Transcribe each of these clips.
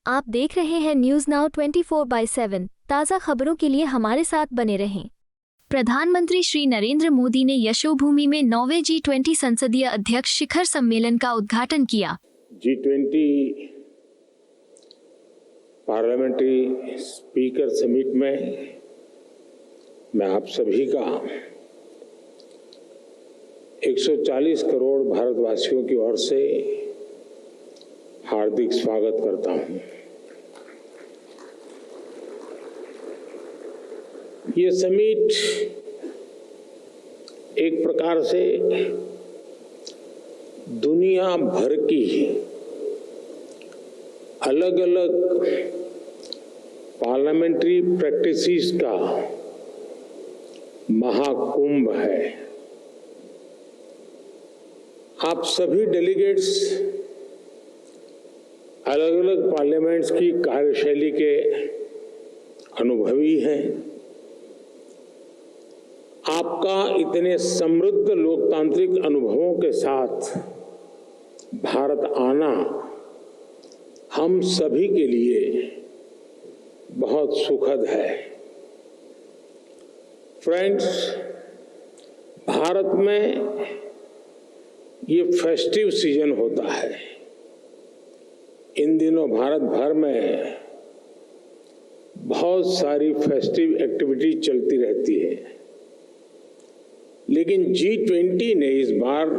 आप देख रहे हैं न्यूज नाउ 24/7। ताज़ा खबरों के लिए हमारे साथ बने रहें। प्रधानमंत्री श्री नरेंद्र मोदी ने यशोभूमि में 9वें G20 संसदीय अध्यक्ष शिखर सम्मेलन का उद्घाटन किया। G20 पार्लियामेंट्री स्पीकर समिट में मैं आप सभी का 140 करोड़ भारतवासियों की ओर से हार्दिक स्वागत करता हूं। ये समिट एक प्रकार से दुनिया भर की अलग अलग पार्लियामेंट्री प्रैक्टिसेस का महाकुंभ है। आप सभी डेलीगेट्स अलग अलग पार्लियामेंट्स की कार्यशैली के अनुभवी हैं। आपका इतने समृद्ध लोकतांत्रिक अनुभवों के साथ भारत आना हम सभी के लिए बहुत सुखद है। फ्रेंड्स, भारत में ये फेस्टिव सीजन होता है। इन दिनों भारत भर में बहुत सारी फेस्टिव एक्टिविटी चलती रहती है, लेकिन G20 ने इस बार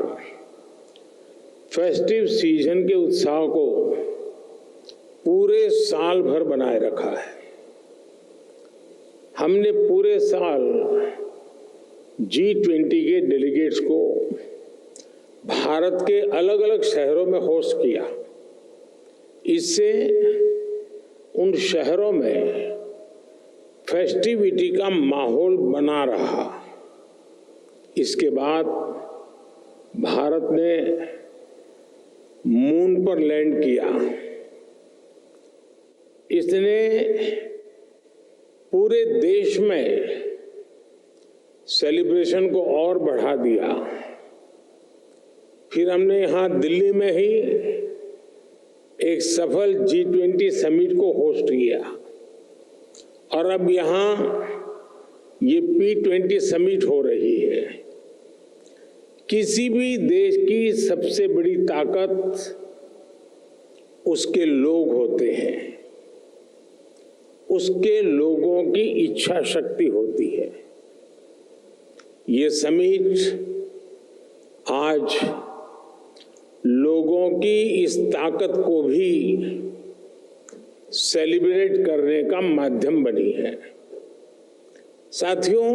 फेस्टिव सीजन के उत्साह को पूरे साल भर बनाए रखा है। हमने पूरे साल G20 के डेलीगेट्स को भारत के अलग अलग शहरों में होस्ट किया। इससे उन शहरों में फेस्टिविटी का माहौल बना रहा। इसके बाद भारत ने मून पर लैंड किया। इसने पूरे देश में सेलिब्रेशन को और बढ़ा दिया। फिर हमने यहाँ दिल्ली में ही एक सफल G20 समिट को होस्ट किया और अब यहाँ ये P20 समिट हो रही है। किसी भी देश की सबसे बड़ी ताकत उसके लोग होते हैं, उसके लोगों की इच्छा शक्ति होती है। ये समिट आज लोगों की इस ताकत को भी सेलिब्रेट करने का माध्यम बनी है। साथियों,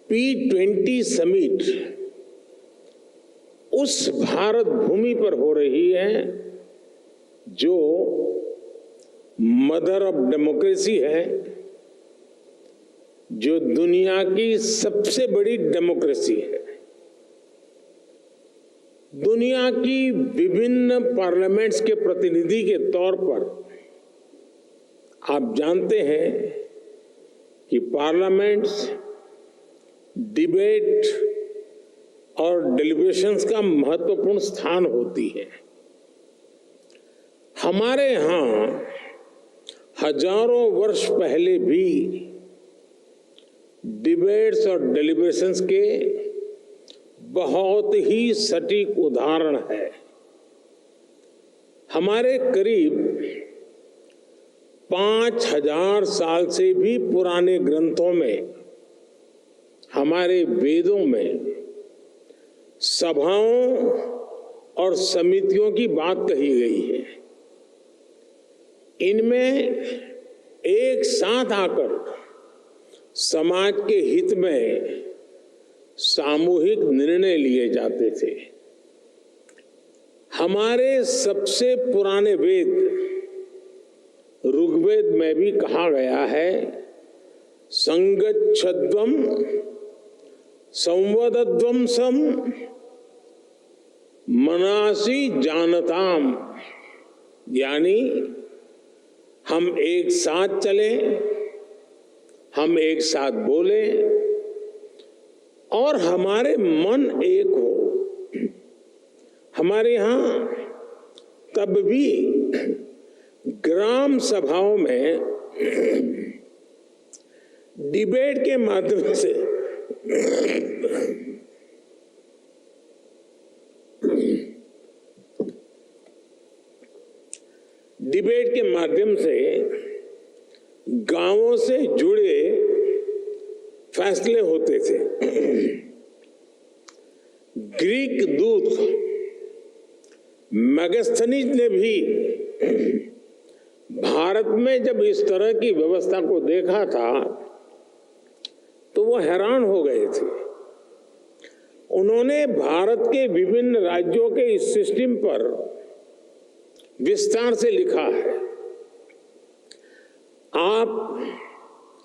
P20 समिट उस भारत भूमि पर हो रही है जो मदर ऑफ डेमोक्रेसी है, जो दुनिया की सबसे बड़ी डेमोक्रेसी है। दुनिया की विभिन्न पार्लियामेंट्स के प्रतिनिधि के तौर पर आप जानते हैं कि पार्लियामेंट्स डिबेट और डेलिब्रेशंस का महत्वपूर्ण स्थान होती है। हमारे यहाँ हजारों वर्ष पहले भी डिबेट्स और डेलिब्रेशंस के बहुत ही सटीक उदाहरण है। हमारे करीब 5000 साल से भी पुराने ग्रंथों में, हमारे वेदों में सभाओं और समितियों की बात कही गई है। इनमें एक साथ आकर समाज के हित में सामूहिक निर्णय लिए जाते थे। हमारे सबसे पुराने वेद ऋग्वेद में भी कहा गया है, संगच्छध्वम संवदध्वम सम मनासी जानताम, यानी हम एक साथ चलें, हम एक साथ बोलें और हमारे मन एक हो। हमारे यहाँ तब भी ग्राम सभाओं में डिबेट के माध्यम से गांवों से जुड़े फैसले होते थे। ग्रीक दूत मेगास्थनीज ने भी भारत में जब इस तरह की व्यवस्था को देखा था तो वो हैरान हो गए थे। उन्होंने भारत के विभिन्न राज्यों के इस सिस्टम पर विस्तार से लिखा है। आप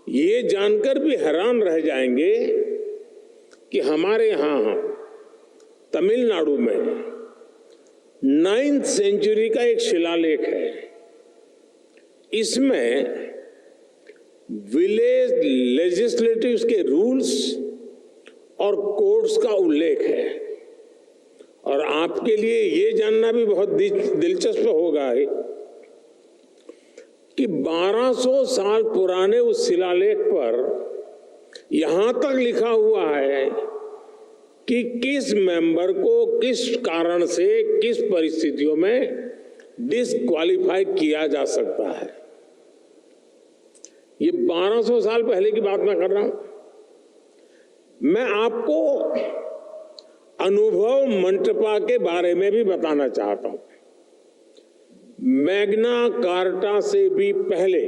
ये जानकर भी हैरान रह जाएंगे कि हमारे यहां तमिलनाडु में 9th सेंचुरी का एक शिलालेख है। इसमें विलेज लेजिस्लेटिव्स के रूल्स और कोड्स का उल्लेख है। और आपके लिए ये जानना भी बहुत दिलचस्प होगा कि 1200 साल पुराने उस शिलालेख पर यहां तक लिखा हुआ है कि किस मेंबर को किस कारण से किस परिस्थितियों में डिस्क्वालीफाई किया जा सकता है। ये 1200 साल पहले की बात मैं कर रहा हूं। मैं आपको अनुभव मंटपा के बारे में भी बताना चाहता हूं। मैग्ना कार्टा से भी पहले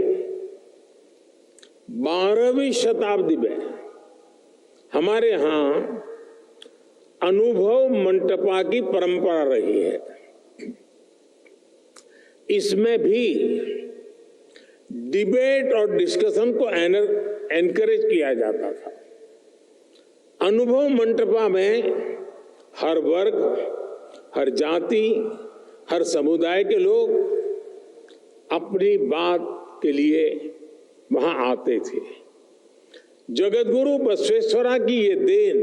12वीं शताब्दी में हमारे यहां अनुभव मंटपा की परंपरा रही है। इसमें भी डिबेट और डिस्कशन को एनकरेज किया जाता था। अनुभव मंटपा में हर वर्ग, हर जाति, हर समुदाय के लोग अपनी बात के लिए वहां आते थे। जगतगुरु बसवेश्वरा की ये देन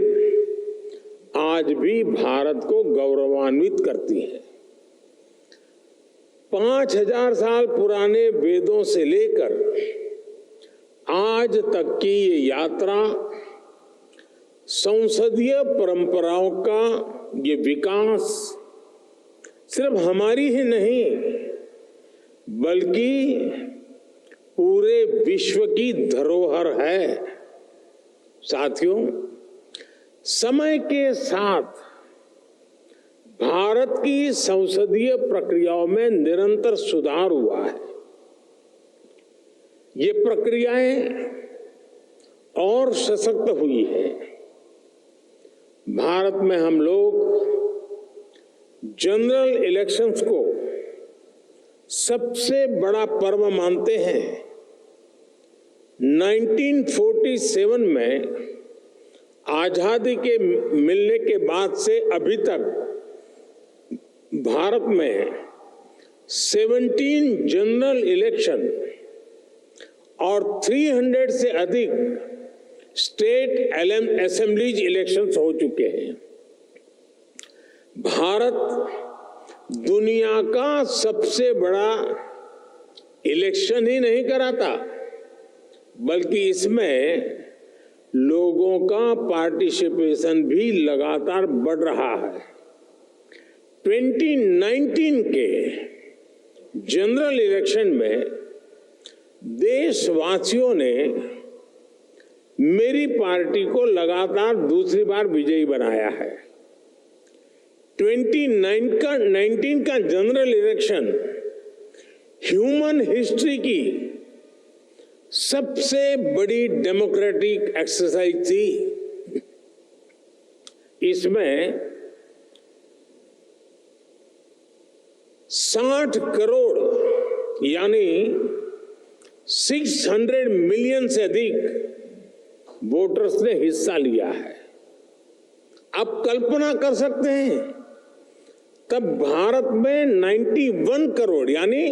आज भी भारत को गौरवान्वित करती है। 5000 साल पुराने वेदों से लेकर आज तक की ये यात्रा संसदीय परंपराओं का ये विकास सिर्फ हमारी ही नहीं बल्कि पूरे विश्व की धरोहर है। साथियों, समय के साथ भारत की संसदीय प्रक्रियाओं में निरंतर सुधार हुआ है। ये प्रक्रियाएं और सशक्त हुई है। भारत में हम लोग जनरल इलेक्शंस को सबसे बड़ा पर्व मानते हैं। 1947 में आजादी के मिलने के बाद से अभी तक भारत में 17 जनरल इलेक्शन और 300 से अधिक स्टेट असेंबलीज इलेक्शंस हो चुके हैं। भारत दुनिया का सबसे बड़ा इलेक्शन ही नहीं कराता बल्कि इसमें लोगों का पार्टिसिपेशन भी लगातार बढ़ रहा है। 2019 के जनरल इलेक्शन में देशवासियों ने मेरी पार्टी को लगातार दूसरी बार विजयी बनाया है। 2019 का जनरल इलेक्शन ह्यूमन हिस्ट्री की सबसे बड़ी डेमोक्रेटिक एक्सरसाइज थी। इसमें 60 करोड़ यानी 600 मिलियन से अधिक वोटर्स ने हिस्सा लिया है। आप कल्पना कर सकते हैं तब भारत में 91 करोड़ यानी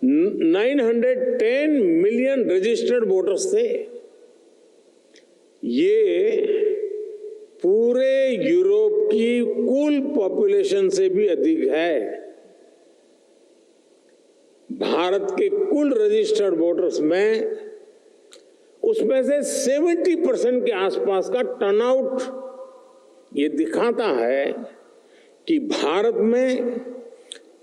910 मिलियन रजिस्टर्ड वोटर्स थे। ये पूरे यूरोप की कुल पॉपुलेशन से भी अधिक है। भारत के कुल रजिस्टर्ड वोटर्स में उसमें से 70% के आसपास का टर्नआउट ये दिखाता है कि भारत में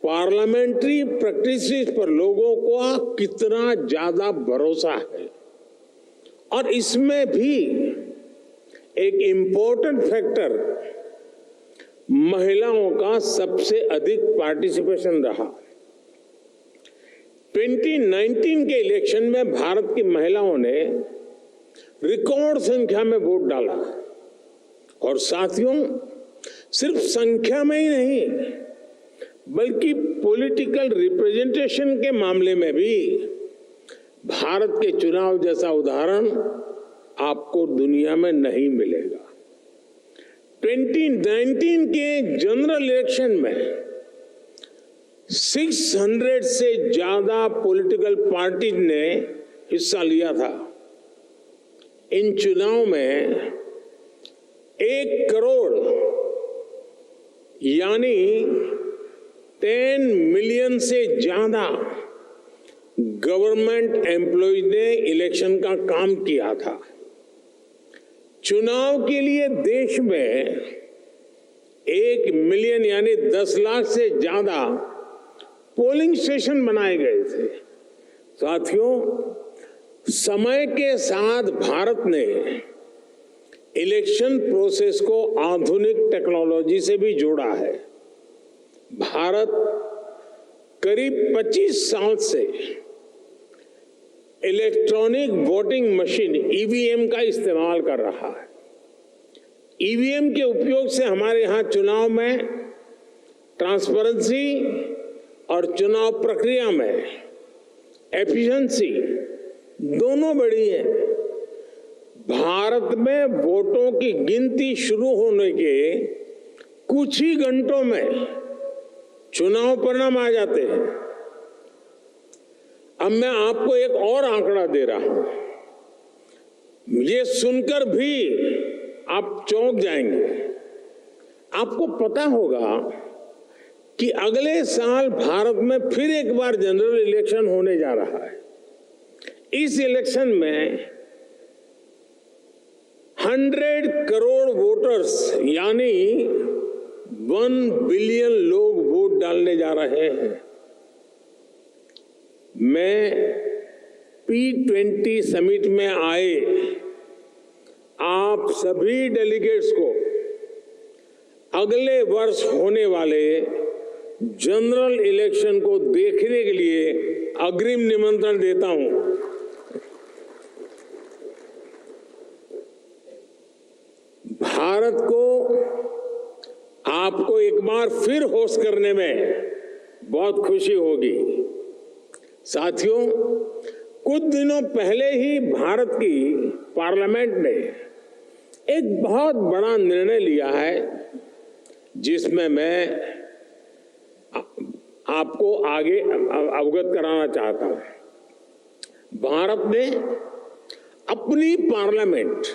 पार्लियामेंट्री प्रैक्टिसेस पर लोगों का कितना ज्यादा भरोसा है। और इसमें भी एक इम्पोर्टेंट फैक्टर महिलाओं का सबसे अधिक पार्टिसिपेशन रहा। 2019 के इलेक्शन में भारत की महिलाओं ने रिकॉर्ड संख्या में वोट डाला। और साथियों, सिर्फ संख्या में ही नहीं बल्कि पॉलिटिकल रिप्रेजेंटेशन के मामले में भी भारत के चुनाव जैसा उदाहरण आपको दुनिया में नहीं मिलेगा। 2019 के जनरल इलेक्शन में 600 से ज्यादा पॉलिटिकल पार्टी ने हिस्सा लिया था। इन चुनाव में 1 करोड़ यानी 10 मिलियन से ज्यादा गवर्नमेंट एम्प्लॉयज ने इलेक्शन का काम किया था। चुनाव के लिए देश में 1 मिलियन यानी 10 लाख से ज्यादा पोलिंग स्टेशन बनाए गए थे। साथियों, समय के साथ भारत ने इलेक्शन प्रोसेस को आधुनिक टेक्नोलॉजी से भी जोड़ा है। भारत करीब 25 साल से इलेक्ट्रॉनिक वोटिंग मशीन ईवीएम का इस्तेमाल कर रहा है। ईवीएम के उपयोग से हमारे यहाँ चुनाव में ट्रांसपेरेंसी और चुनाव प्रक्रिया में एफिशिएंसी दोनों बढ़ी है। भारत में वोटों की गिनती शुरू होने के कुछ ही घंटों में चुनाव परिणाम आ जाते हैं। अब मैं आपको एक और आंकड़ा दे रहा हूं, ये सुनकर भी आप चौंक जाएंगे। आपको पता होगा कि अगले साल भारत में फिर एक बार जनरल इलेक्शन होने जा रहा है। इस इलेक्शन में 100 करोड़ वोटर्स यानी 1 बिलियन लोग वोट डालने जा रहे हैं। मैं P20 समिट में आए आप सभी डेलीगेट्स को अगले वर्ष होने वाले जनरल इलेक्शन को देखने के लिए अग्रिम निमंत्रण देता हूं। भारत को आपको एक बार फिर होस्ट करने में बहुत खुशी होगी। साथियों, कुछ दिनों पहले ही भारत की पार्लियामेंट ने एक बहुत बड़ा निर्णय लिया है जिसमें मैं आपको आगे अवगत कराना चाहता हूं। भारत ने अपनी पार्लियामेंट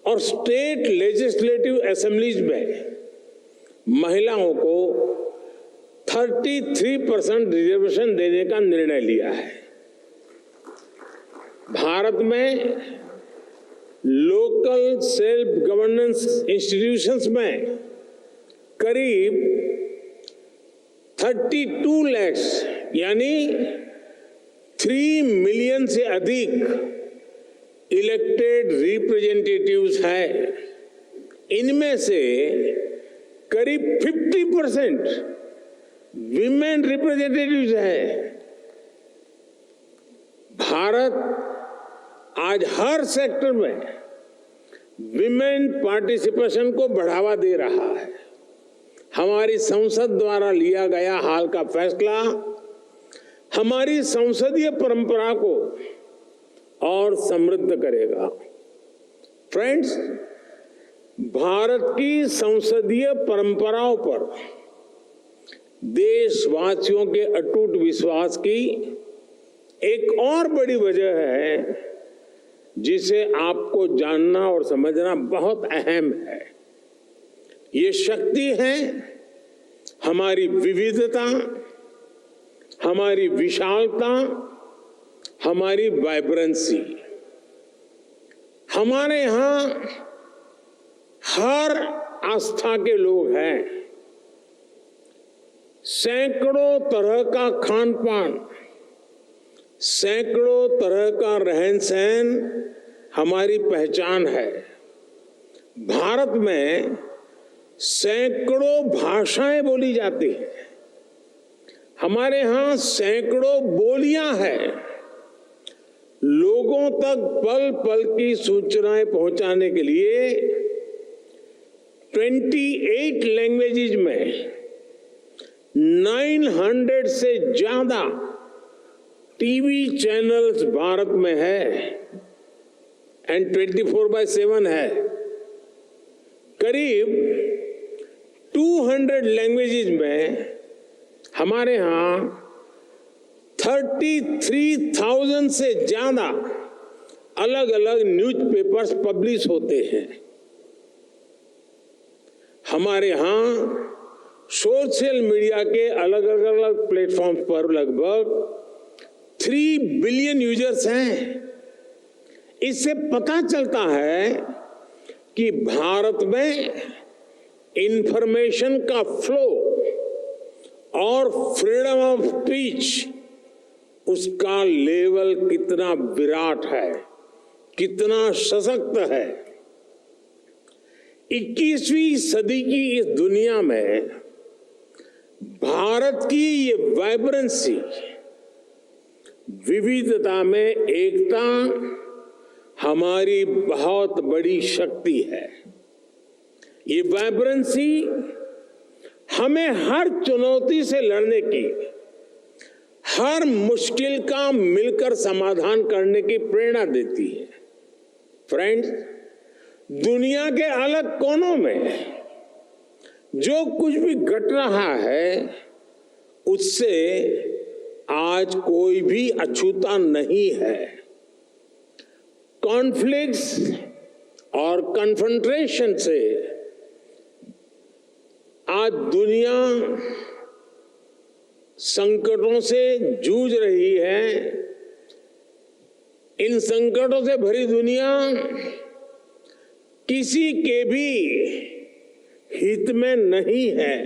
और स्टेट लेजिस्लेटिव असेंबलीज में महिलाओं को 33% रिजर्वेशन देने का निर्णय लिया है। भारत में लोकल सेल्फ गवर्नेंस इंस्टीट्यूशंस में करीब 32 लाख यानी 3 मिलियन से अधिक इलेक्टेड रिप्रेजेंटेटिव्स हैं। इनमें से करीब 50% विमेन रिप्रेजेंटेटिव्स हैं। भारत आज हर सेक्टर में विमेन पार्टिसिपेशन को बढ़ावा दे रहा है। हमारी संसद द्वारा लिया गया हाल का फैसला हमारी संसदीय परंपरा को और समृद्ध करेगा। फ्रेंड्स, भारत की संसदीय परंपराओं पर देशवासियों के अटूट विश्वास की एक और बड़ी वजह है जिसे आपको जानना और समझना बहुत अहम है। ये शक्ति है हमारी विविधता, हमारी विशालता, हमारी वाइब्रेंसी। हमारे यहां हर आस्था के लोग हैं। सैकड़ों तरह का खान पान, सैकड़ों तरह का रहन सहन हमारी पहचान है। भारत में सैकड़ों भाषाएं बोली जाती हैं। हमारे यहाँ सैकड़ों बोलियां हैं। लोगों तक पल पल की सूचनाएं पहुंचाने के लिए 28 लैंग्वेजेस में 900 से ज्यादा टीवी चैनल्स भारत में है एंड 24/7 है। करीब 200 लैंग्वेजेस में हमारे यहाँ 33,000 से ज्यादा अलग अलग न्यूज़पेपर्स पब्लिश होते हैं। हमारे यहाँ सोशल मीडिया के अलग अलग प्लेटफॉर्म पर लगभग 3 बिलियन यूजर्स हैं। इससे पता चलता है कि भारत में इंफॉर्मेशन का फ्लो और फ्रीडम ऑफ स्पीच, उसका लेवल कितना विराट है, कितना सशक्त है। 21वीं सदी की इस दुनिया में भारत की ये वाइब्रेंसी, विविधता में एकता हमारी बहुत बड़ी शक्ति है। ये वाइब्रेंसी हमें हर चुनौती से लड़ने की, हर मुश्किल का मिलकर समाधान करने की प्रेरणा देती है। फ्रेंड्स, दुनिया के अलग कोनों में जो कुछ भी घट रहा है, उससे आज कोई भी अछूता नहीं है। कॉन्फ्लिक्ट्स और कन्फ्रंटेशन से आज दुनिया संकटों से जूझ रही है। इन संकटों से भरी दुनिया किसी के भी हित में नहीं है।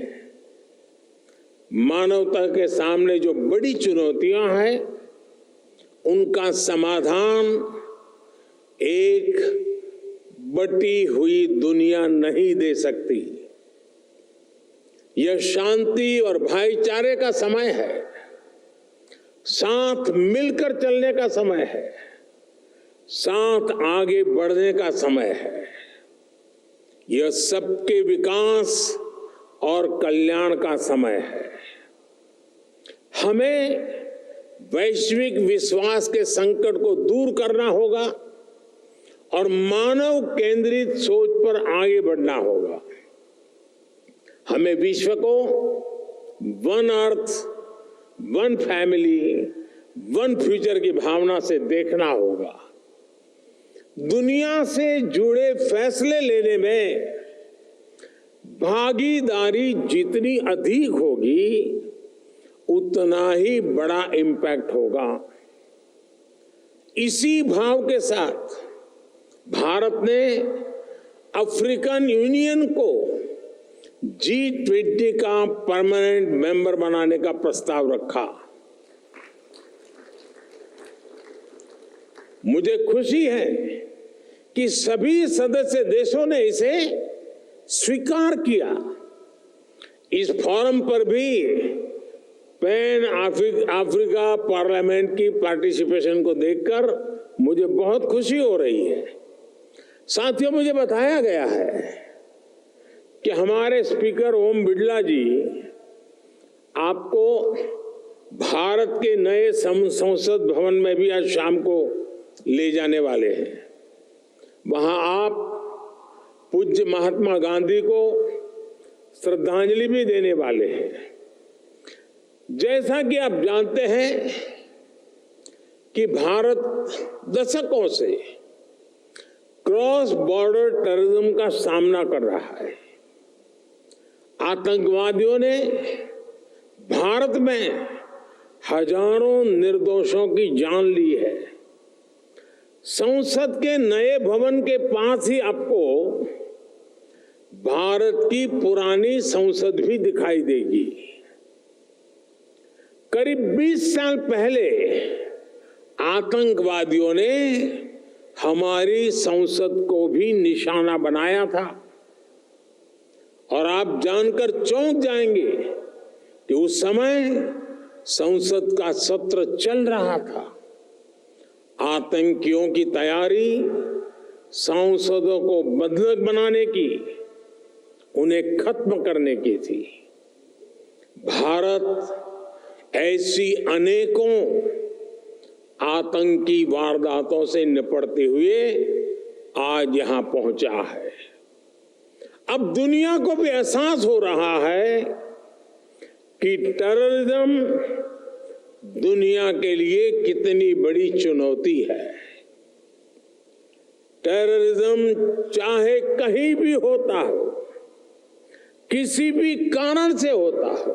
मानवता के सामने जो बड़ी चुनौतियां हैं, उनका समाधान एक बटी हुई दुनिया नहीं दे सकती। यह शांति और भाईचारे का समय है, साथ मिलकर चलने का समय है, साथ आगे बढ़ने का समय है। यह सबके विकास और कल्याण का समय है। हमें वैश्विक विश्वास के संकट को दूर करना होगा और मानव केंद्रित सोच पर आगे बढ़ना होगा। हमें विश्व को one earth, one family, one future की भावना से देखना होगा। दुनिया से जुड़े फैसले लेने में भागीदारी जितनी अधिक होगी, उतना ही बड़ा इम्पैक्ट होगा। इसी भाव के साथ भारत ने अफ्रीकन यूनियन को G20 का परमानेंट मेंबर बनाने का प्रस्ताव रखा। मुझे खुशी है कि सभी सदस्य देशों ने इसे स्वीकार किया। इस फोरम पर भी पैन अफ्रीका पार्लियामेंट की पार्टिसिपेशन को देखकर मुझे बहुत खुशी हो रही है। साथियों, मुझे बताया गया है कि हमारे स्पीकर ओम बिड़ला जी आपको भारत के नए संसद भवन में भी आज शाम को ले जाने वाले हैं। वहां आप पूज्य महात्मा गांधी को श्रद्धांजलि भी देने वाले हैं। जैसा कि आप जानते हैं कि भारत दशकों से क्रॉस बॉर्डर टेररिज्म का सामना कर रहा है। आतंकवादियों ने भारत में हजारों निर्दोषों की जान ली है। संसद के नए भवन के पास ही आपको भारत की पुरानी संसद भी दिखाई देगी। करीब 20 साल पहले आतंकवादियों ने हमारी संसद को भी निशाना बनाया था और आप जानकर चौंक जाएंगे कि उस समय संसद का सत्र चल रहा था। आतंकियों की तैयारी सांसदों को बंधक बनाने की, उन्हें खत्म करने की थी। भारत ऐसी अनेकों आतंकी वारदातों से निपटते हुए आज यहां पहुंचा है। अब दुनिया को भी एहसास हो रहा है कि टेररिज्म दुनिया के लिए कितनी बड़ी चुनौती है। टेररिज्म चाहे कहीं भी होता हो, किसी भी कारण से होता हो,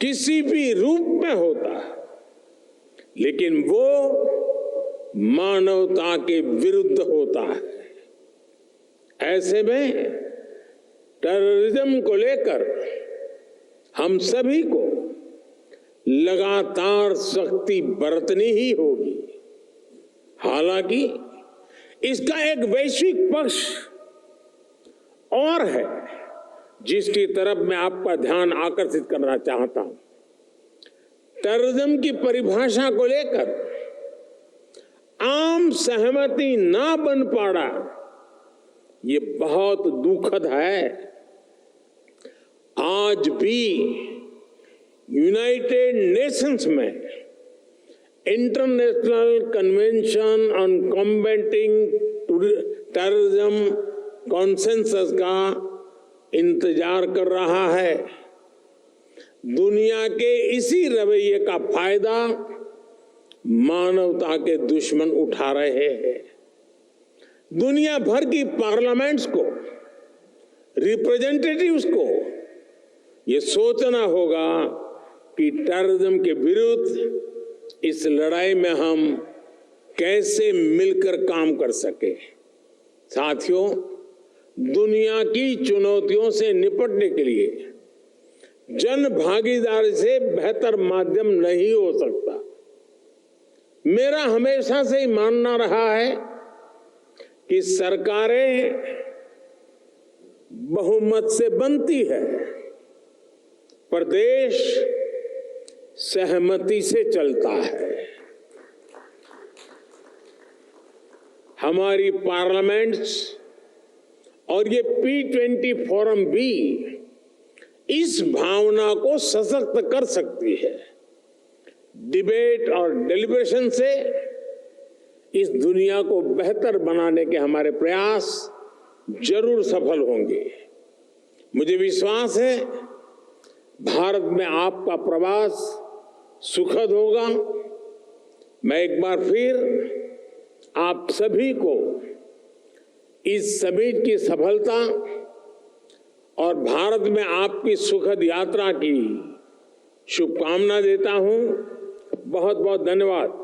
किसी भी रूप में होता है, लेकिन वो मानवता के विरुद्ध होता है। ऐसे में टेररिज्म को लेकर हम सभी को लगातार सख्ती बरतनी ही होगी। हालांकि इसका एक वैश्विक पक्ष और है जिसकी तरफ मैं आपका ध्यान आकर्षित करना चाहता हूं। टेररिज्म की परिभाषा को लेकर आम सहमति ना बन पाना, ये बहुत दुखद है। आज भी यूनाइटेड नेशंस में international convention on combating terrorism consensus का इंतजार कर रहा है। दुनिया के इसी रवैये का फायदा मानवता के दुश्मन उठा रहे हैं। दुनिया भर की पार्लियामेंट्स को, रिप्रेजेंटेटिव्स को ये सोचना होगा कि टेररिज्म के विरुद्ध इस लड़ाई में हम कैसे मिलकर काम कर सके। साथियों, दुनिया की चुनौतियों से निपटने के लिए जन भागीदारी से बेहतर माध्यम नहीं हो सकता। मेरा हमेशा से ही मानना रहा है कि सरकारें बहुमत से बनती है, पर देश सहमति से चलता है। हमारी पार्लियामेंट्स और ये P20 फोरम भी इस भावना को सशक्त कर सकती है। डिबेट और डेलिब्रेशन से इस दुनिया को बेहतर बनाने के हमारे प्रयास जरूर सफल होंगे। मुझे विश्वास है भारत में आपका प्रवास सुखद होगा। मैं एक बार फिर आप सभी को इस समिट की सफलता और भारत में आपकी सुखद यात्रा की शुभकामना देता हूं। बहुत बहुत धन्यवाद।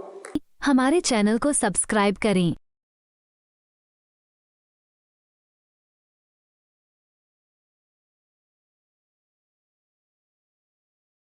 हमारे चैनल को सब्सक्राइब करें